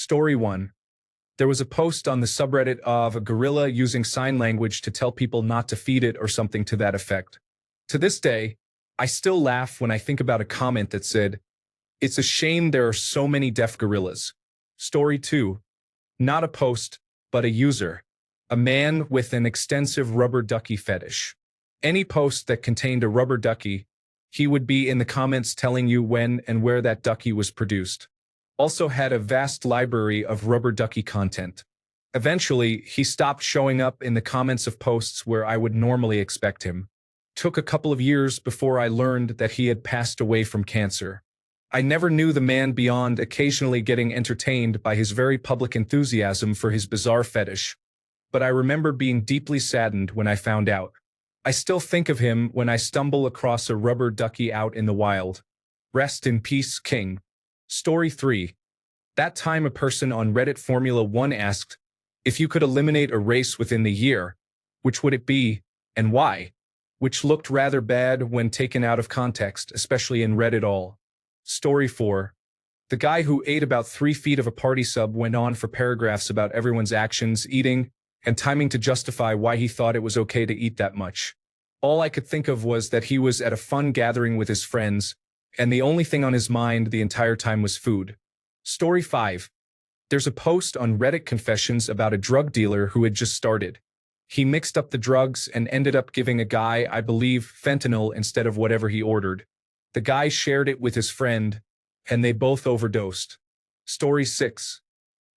Story 1. There was a post on the subreddit of a gorilla using sign language to tell people not to feed it or something to that effect. To this day, I still laugh when I think about a comment that said, "It's a shame there are so many deaf gorillas." Story 2. Not a post, but a user. A man with an extensive rubber ducky fetish. Any post that contained a rubber ducky, he would be in the comments telling you when and where that ducky was produced. Also had a vast library of rubber ducky content. Eventually, he stopped showing up in the comments of posts where I would normally expect him. Took a couple of years before I learned that he had passed away from cancer. I never knew the man beyond occasionally getting entertained by his very public enthusiasm for his bizarre fetish, but I remember being deeply saddened when I found out. I still think of him when I stumble across a rubber ducky out in the wild. Rest in peace, King. Story 3. That time a person on Reddit Formula 1 asked, if you could eliminate a race within the year, which would it be, and why? Which looked rather bad when taken out of context, especially in Reddit all. Story 4. The guy who ate about 3 feet of a party sub went on for paragraphs about everyone's actions, eating, and timing to justify why he thought it was okay to eat that much. All I could think of was that he was at a fun gathering with his friends, and the only thing on his mind the entire time was food. Story 5. There's a post on Reddit Confessions about a drug dealer who had just started. He mixed up the drugs and ended up giving a guy, I believe, fentanyl instead of whatever he ordered. The guy shared it with his friend, and they both overdosed. Story 6.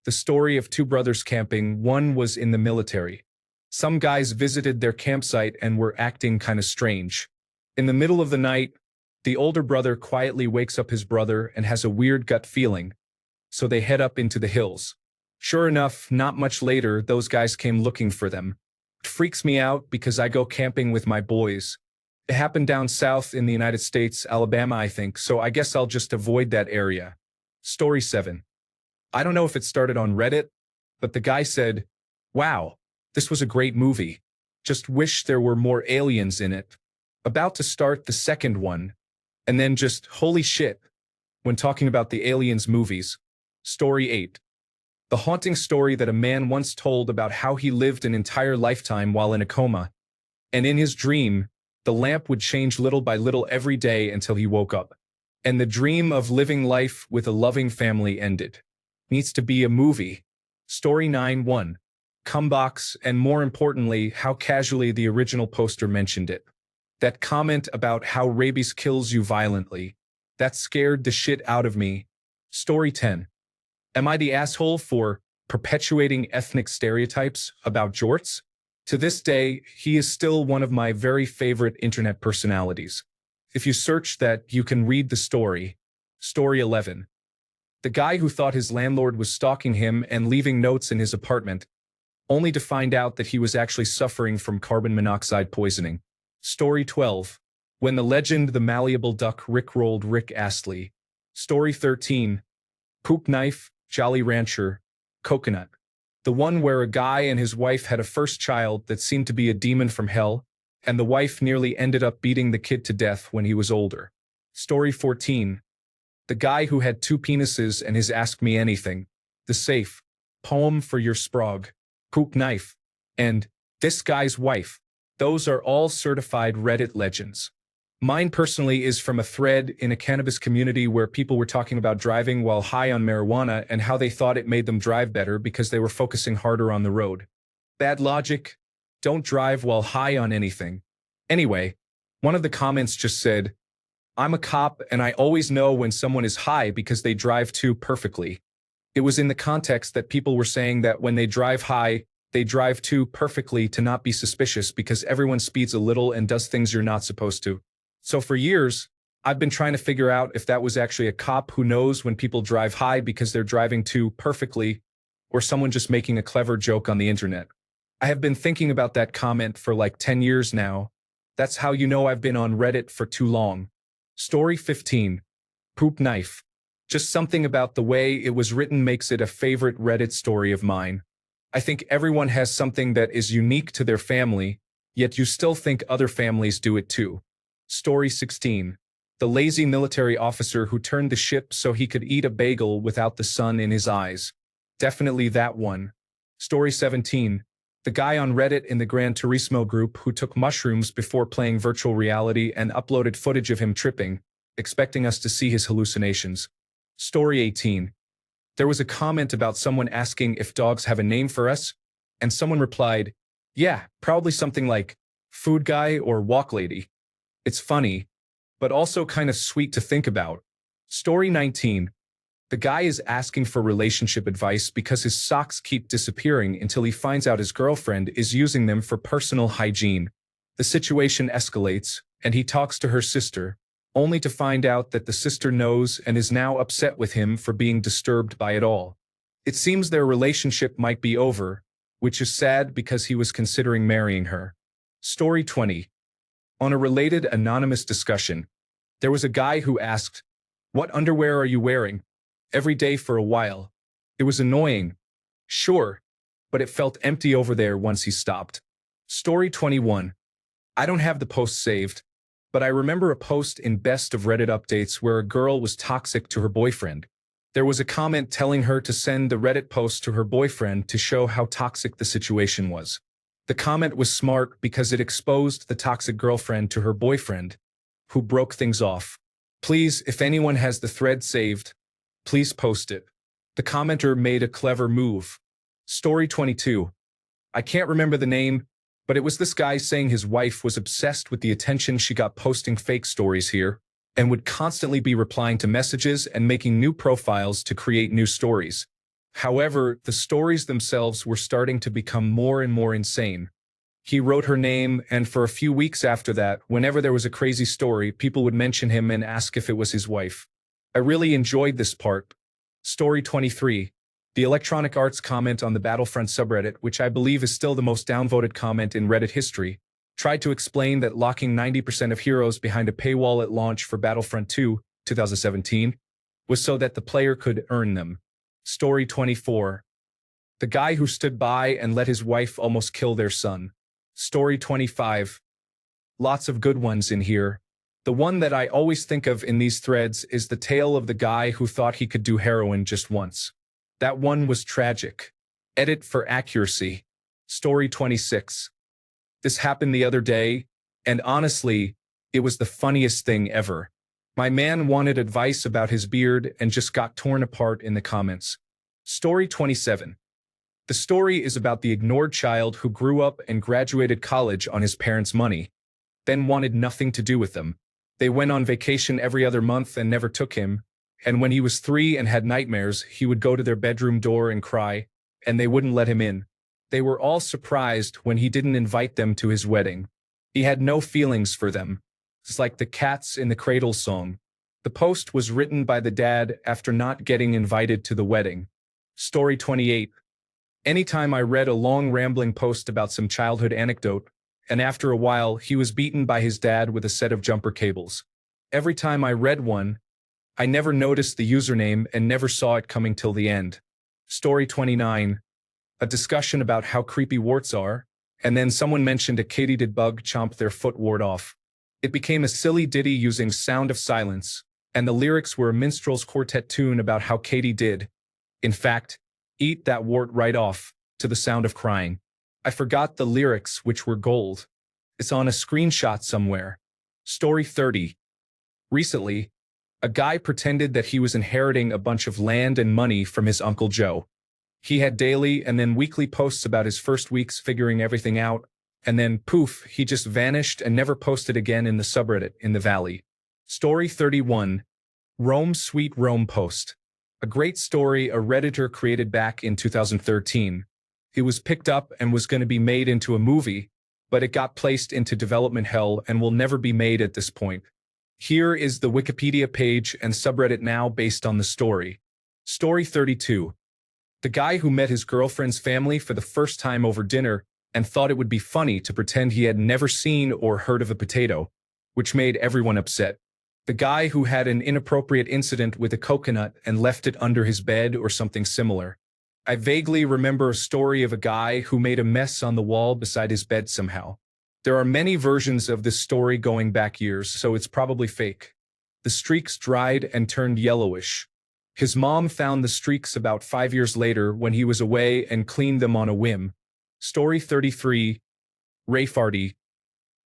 The story of 2 brothers camping. One was in the military. Some guys visited their campsite and were acting kinda strange. In the middle of the night, the older brother quietly wakes up his brother and has a weird gut feeling, so they head up into the hills. Sure enough, not much later, those guys came looking for them. It freaks me out because I go camping with my boys. It happened down south in the United States, Alabama, I think, so I guess I'll just avoid that area. Story 7. I don't know if it started on Reddit, but the guy said, "Wow, this was a great movie. Just wish there were more aliens in it." About to start the second one, and then just, holy shit, when talking about the Aliens movies. Story 8. The haunting story that a man once told about how he lived an entire lifetime while in a coma, and in his dream, the lamp would change little by little every day until he woke up. And the dream of living life with a loving family ended. Needs to be a movie. Story 9-1. Comebox, and more importantly, how casually the original poster mentioned it. That comment about how rabies kills you violently. That scared the shit out of me. Story 10. Am I the asshole for perpetuating ethnic stereotypes about jorts? To this day, he is still one of my very favorite internet personalities. If you search that, you can read the story. Story 11. The guy who thought his landlord was stalking him and leaving notes in his apartment, only to find out that he was actually suffering from carbon monoxide poisoning. Story 12. When the legend the malleable duck rickrolled Rick Astley. Story 13. Poop knife, Jolly Rancher, coconut. The one where a guy and his wife had a first child that seemed to be a demon from hell, and the wife nearly ended up beating the kid to death when he was older. Story 14. The guy who had 2 penises and his Ask Me Anything. The safe. Poem for your sprog. Poop knife. And this guy's wife. Those are all certified Reddit legends. Mine personally is from a thread in a cannabis community where people were talking about driving while high on marijuana and how they thought it made them drive better because they were focusing harder on the road. Bad logic. Don't drive while high on anything. Anyway, one of the comments just said, "I'm a cop and I always know when someone is high because they drive too perfectly." It was in the context that people were saying that when they drive high, they drive too perfectly to not be suspicious because everyone speeds a little and does things you're not supposed to. So for years, I've been trying to figure out if that was actually a cop who knows when people drive high because they're driving too perfectly, or someone just making a clever joke on the internet. I have been thinking about that comment for like 10 years now. That's how you know I've been on Reddit for too long. Story 15. Poop knife. Just something about the way it was written makes it a favorite Reddit story of mine. I think everyone has something that is unique to their family, yet you still think other families do it too. Story 16. The lazy military officer who turned the ship so he could eat a bagel without the sun in his eyes. Definitely that one. Story 17. The guy on Reddit in the Gran Turismo group who took mushrooms before playing virtual reality and uploaded footage of him tripping, expecting us to see his hallucinations. Story 18. There was a comment about someone asking if dogs have a name for us, and someone replied, yeah, probably something like food guy or walk lady. It's funny, but also kind of sweet to think about. Story 19. The guy is asking for relationship advice because his socks keep disappearing until he finds out his girlfriend is using them for personal hygiene. The situation escalates, and he talks to her sister, only to find out that the sister knows and is now upset with him for being disturbed by it all. It seems their relationship might be over, which is sad because he was considering marrying her. Story 20. On a related anonymous discussion, there was a guy who asked, "What underwear are you wearing?" every day for a while. It was annoying, sure, but it felt empty over there once he stopped. Story 21. I don't have the post saved, but I remember a post in Best of Reddit updates where a girl was toxic to her boyfriend. There was a comment telling her to send the Reddit post to her boyfriend to show how toxic the situation was. The comment was smart because it exposed the toxic girlfriend to her boyfriend, who broke things off. Please, if anyone has the thread saved, please post it. The commenter made a clever move. Story 22. I can't remember the name, but it was this guy saying his wife was obsessed with the attention she got posting fake stories here, and would constantly be replying to messages and making new profiles to create new stories. However, the stories themselves were starting to become more and more insane. He wrote her name, and for a few weeks after that, whenever there was a crazy story, people would mention him and ask if it was his wife. I really enjoyed this part. Story 23. The Electronic Arts comment on the Battlefront subreddit, which I believe is still the most downvoted comment in Reddit history, tried to explain that locking 90% of heroes behind a paywall at launch for Battlefront 2, 2017, was so that the player could earn them. Story 24. The guy who stood by and let his wife almost kill their son. Story 25. Lots of good ones in here. The one that I always think of in these threads is the tale of the guy who thought he could do heroin just once. That one was tragic. Edit for accuracy. Story 26. This happened the other day, and honestly, it was the funniest thing ever. My man wanted advice about his beard and just got torn apart in the comments. Story 27. The story is about the ignored child who grew up and graduated college on his parents' money, then wanted nothing to do with them. They went on vacation every other month and never took him, and when he was 3 and had nightmares, he would go to their bedroom door and cry, and they wouldn't let him in. They were all surprised when he didn't invite them to his wedding. He had no feelings for them. It's like the Cats in the Cradle song. The post was written by the dad after not getting invited to the wedding. Story 28. Anytime I read a long rambling post about some childhood anecdote, and after a while he was beaten by his dad with a set of jumper cables. Every time I read one, I never noticed the username and never saw it coming till the end. Story 29. A discussion about how creepy warts are, and then someone mentioned a katydid bug chomped their foot wart off. It became a silly ditty using Sound of Silence, and the lyrics were a minstrel's quartet tune about how Katy did, in fact, eat that wart right off, to the sound of crying. I forgot the lyrics, which were gold. It's on a screenshot somewhere. Story 30. Recently, a guy pretended that he was inheriting a bunch of land and money from his Uncle Joe. He had daily and then weekly posts about his first weeks figuring everything out, and then poof, he just vanished and never posted again in the subreddit in the valley. Story 31. Rome Sweet Rome Post. A great story a Redditor created back in 2013. It was picked up and was going to be made into a movie, but it got placed into development hell and will never be made at this point. Here is the Wikipedia page and subreddit now based on the story. Story 32. The guy who met his girlfriend's family for the first time over dinner and thought it would be funny to pretend he had never seen or heard of a potato, which made everyone upset. The guy who had an inappropriate incident with a coconut and left it under his bed or something similar. I vaguely remember a story of a guy who made a mess on the wall beside his bed somehow. There are many versions of this story going back years, so it's probably fake. The streaks dried and turned yellowish. His mom found the streaks about 5 years later when he was away and cleaned them on a whim. Story 33. Ray Farty.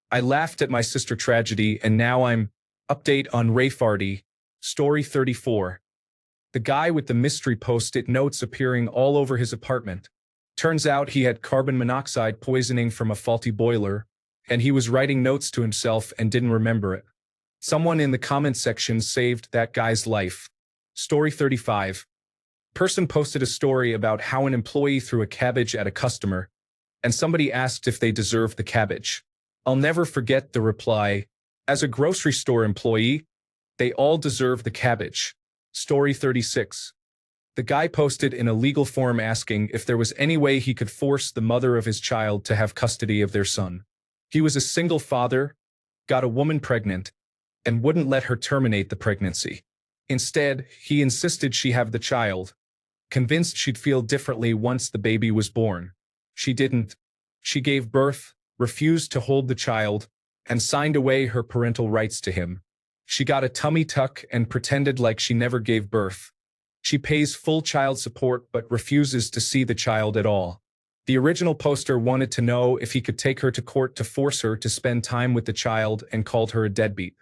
I laughed at my sister tragedy and now I'm update on Ray Farty. Story 34. The guy with the mystery post-it notes appearing all over his apartment. Turns out he had carbon monoxide poisoning from a faulty boiler, and he was writing notes to himself and didn't remember it. Someone in the comment section saved that guy's life. Story 35. Person posted a story about how an employee threw a cabbage at a customer, and somebody asked if they deserved the cabbage. I'll never forget the reply. As a grocery store employee, they all deserve the cabbage. Story 36. The guy posted in a legal form asking if there was any way he could force the mother of his child to have custody of their son. He was a single father, got a woman pregnant, and wouldn't let her terminate the pregnancy. Instead, he insisted she have the child, convinced she'd feel differently once the baby was born. She didn't. She gave birth, refused to hold the child, and signed away her parental rights to him. She got a tummy tuck and pretended like she never gave birth. She pays full child support but refuses to see the child at all. The original poster wanted to know if he could take her to court to force her to spend time with the child and called her a deadbeat.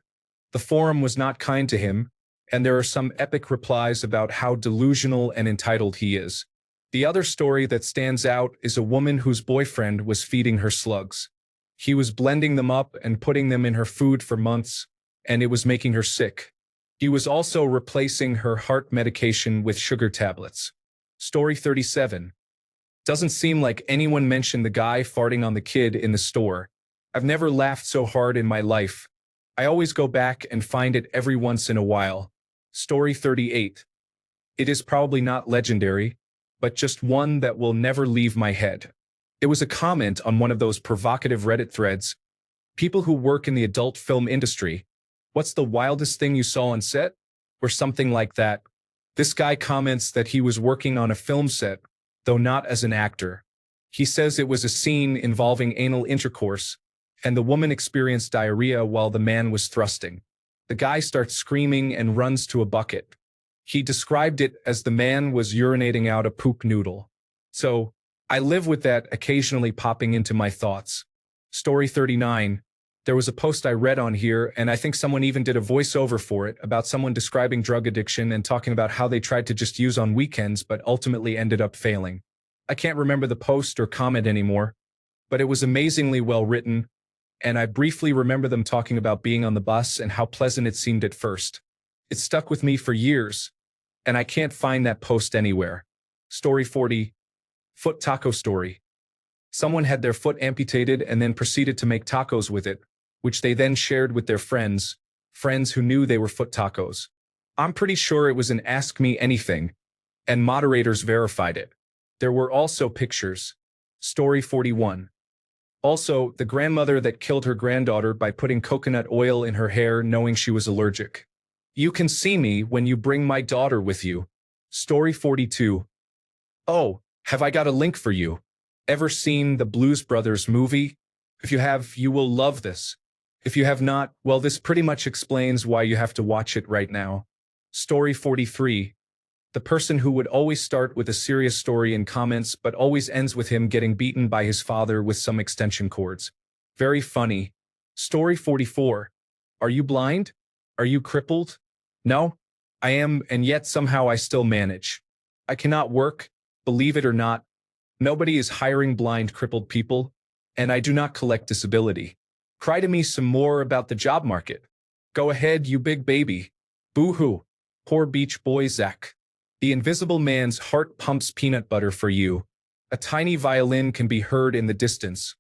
The forum was not kind to him, and there are some epic replies about how delusional and entitled he is. The other story that stands out is a woman whose boyfriend was feeding her slugs. He was blending them up and putting them in her food for months, and it was making her sick. He was also replacing her heart medication with sugar tablets. Story 37. Doesn't seem like anyone mentioned the guy farting on the kid in the store. I've never laughed so hard in my life. I always go back and find it every once in a while. Story 38. It is probably not legendary, but just one that will never leave my head. It was a comment on one of those provocative Reddit threads. People who work in the adult film industry. What's the wildest thing you saw on set? Or something like that. This guy comments that he was working on a film set, though not as an actor. He says it was a scene involving anal intercourse, and the woman experienced diarrhea while the man was thrusting. The guy starts screaming and runs to a bucket. He described it as the man was urinating out a poop noodle. So, I live with that occasionally popping into my thoughts. Story 39. There was a post I read on here, and I think someone even did a voiceover for it about someone describing drug addiction and talking about how they tried to just use on weekends but ultimately ended up failing. I can't remember the post or comment anymore, but it was amazingly well written, and I briefly remember them talking about being on the bus and how pleasant it seemed at first. It stuck with me for years, and I can't find that post anywhere. Story 40. Foot taco story. Someone had their foot amputated and then proceeded to make tacos with it, which they then shared with their friends who knew they were foot tacos. I'm pretty sure it was an Ask Me Anything, and moderators verified it. There were also pictures. Story 41. Also, the grandmother that killed her granddaughter by putting coconut oil in her hair knowing she was allergic. You can see me when you bring my daughter with you. Story 42. Oh, have I got a link for you? Ever seen the Blues Brothers movie? If you have, you will love this. If you have not, well, this pretty much explains why you have to watch it right now. Story 43. The person who would always start with a serious story in comments but always ends with him getting beaten by his father with some extension cords. Very funny. Story 44. Are you blind? Are you crippled? No? I am, and yet somehow I still manage. I cannot work, believe it or not. Nobody is hiring blind, crippled people, and I do not collect disability. Cry to me some more about the job market. Go ahead, you big baby. Boo-hoo. Poor beach boy Zach. The invisible man's heart pumps peanut butter for you. A tiny violin can be heard in the distance.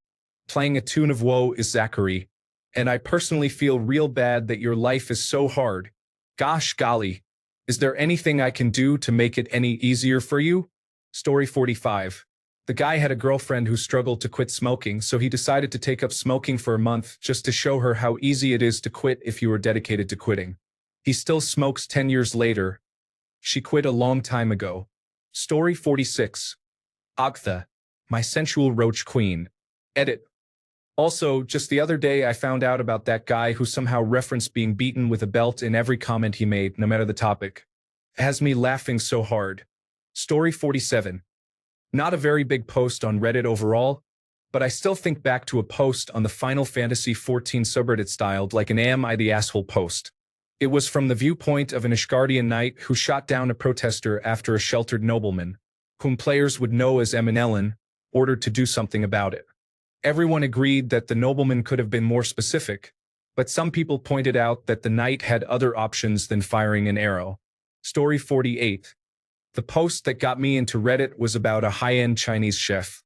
Playing a tune of woe is Zachary, and I personally feel real bad that your life is so hard. Gosh golly. Is there anything I can do to make it any easier for you? Story 45. The guy had a girlfriend who struggled to quit smoking, so he decided to take up smoking for a month just to show her how easy it is to quit if you are dedicated to quitting. He still smokes 10 years later. She quit a long time ago. Story 46. Agtha, my sensual roach queen. Edit. Also, just the other day I found out about that guy who somehow referenced being beaten with a belt in every comment he made, no matter the topic. Has me laughing so hard. Story 47. Not a very big post on Reddit overall, but I still think back to a post on the Final Fantasy XIV subreddit styled like an Am I the Asshole post. It was from the viewpoint of an Ishgardian knight who shot down a protester after a sheltered nobleman, whom players would know as Eminellan, ordered to do something about it. Everyone agreed that the nobleman could have been more specific, but some people pointed out that the knight had other options than firing an arrow. Story 48. The post that got me into Reddit was about a high-end Chinese chef.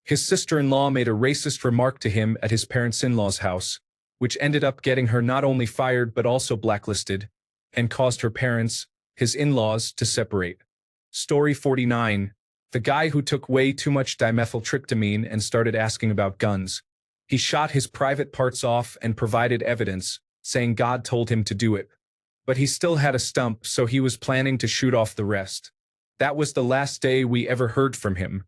His sister-in-law made a racist remark to him at his parents-in-law's house, which ended up getting her not only fired but also blacklisted, and caused her parents, his in-laws, to separate. Story 49. The guy who took way too much dimethyltryptamine and started asking about guns. He shot his private parts off and provided evidence, saying God told him to do it. But he still had a stump, so he was planning to shoot off the rest. That was the last day we ever heard from him.